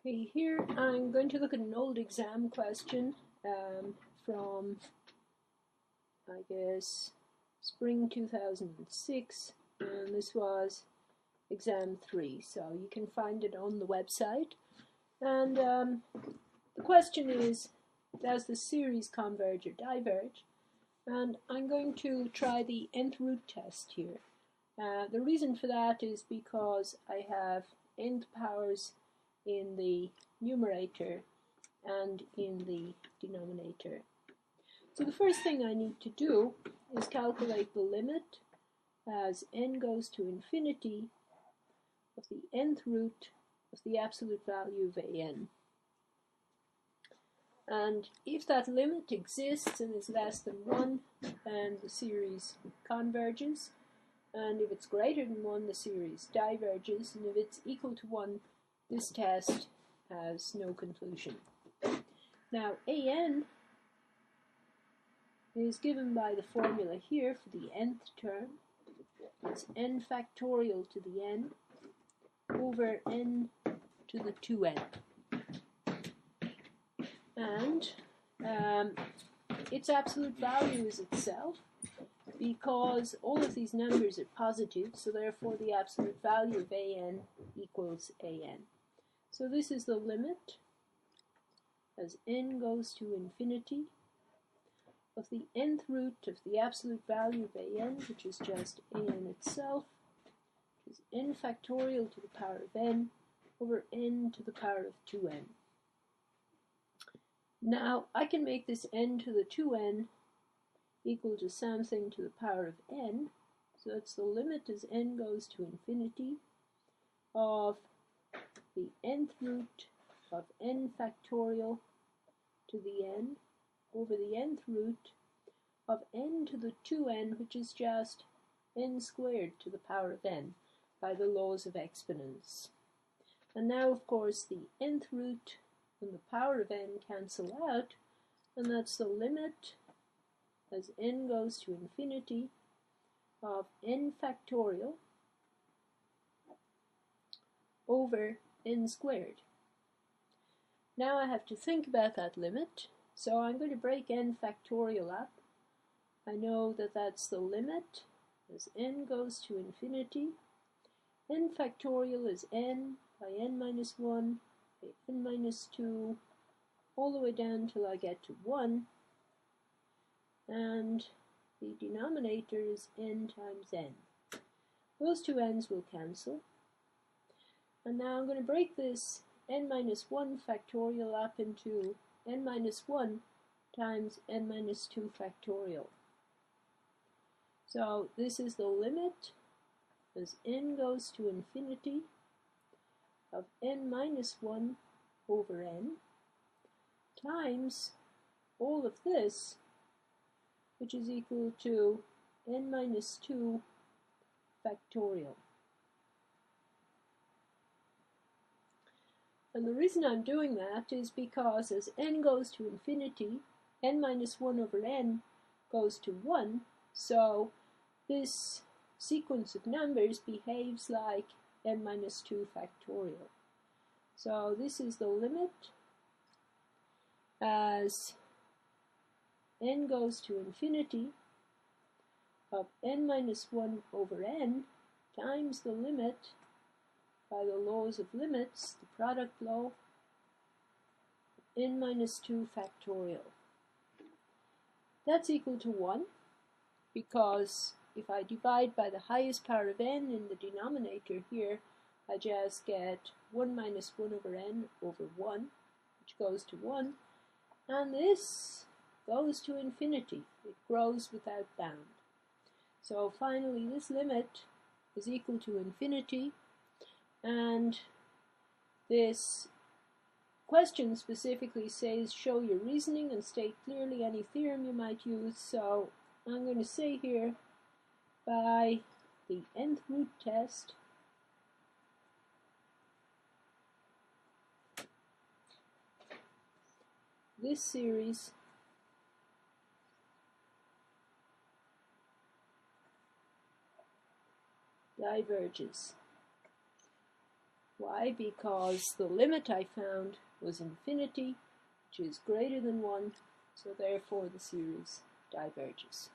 Okay, here I'm going to look at an old exam question from, I guess, spring 2006, and this was exam 3, so you can find it on the website. And the question is, does the series converge or diverge? And I'm going to try the nth root test here. The reason for that is because I have nth powers in the numerator and in the denominator. So the first thing I need to do is calculate the limit as n goes to infinity of the nth root of the absolute value of an. And if that limit exists and is less than 1, then the series converges. And if it's greater than 1, the series diverges. And if it's equal to 1, this test has no conclusion. Now, an is given by the formula here for the nth term. It's n factorial to the n over n to the 2n. And its absolute value is itself, because all of these numbers are positive, so therefore the absolute value of an equals an. So this is the limit as n goes to infinity of the nth root of the absolute value of an, which is just an itself, which is n factorial to the power of n over n to the power of 2n. Now I can make this n to the 2n equal to something to the power of n, so that's the limit as n goes to infinity of the nth root of n factorial to the n over the nth root of n to the 2n, which is just n squared to the power of n by the laws of exponents. And now, of course, the nth root and the power of n cancel out, and that's the limit as n goes to infinity of n factorial over n squared. Now I have to think about that limit, so I'm going to break n factorial up. I know that that's the limit as n goes to infinity. N factorial is n by n minus 1 by n minus 2 all the way down till I get to 1, and the denominator is n times n. Those two n's will cancel. And now I'm going to break this n minus 1 factorial up into n minus 1 times n minus 2 factorial. So this is the limit as n goes to infinity of n minus 1 over n times all of this, which is equal to n minus 2 factorial. And the reason I'm doing that is because as n goes to infinity, n minus 1 over n goes to 1, so this sequence of numbers behaves like n minus 2 factorial. So this is the limit as n goes to infinity of n minus 1 over n times the limit by the laws of limits, the product law, n minus 2 factorial. That's equal to 1, because if I divide by the highest power of n in the denominator here, I just get 1 minus 1 over n over 1, which goes to 1, and this goes to infinity. It grows without bound. So finally this limit is equal to infinity, and this question specifically says show your reasoning and state clearly any theorem you might use, so I'm going to say here by the nth root test this series diverges. Why? Because the limit I found was infinity, which is greater than 1, so therefore the series diverges.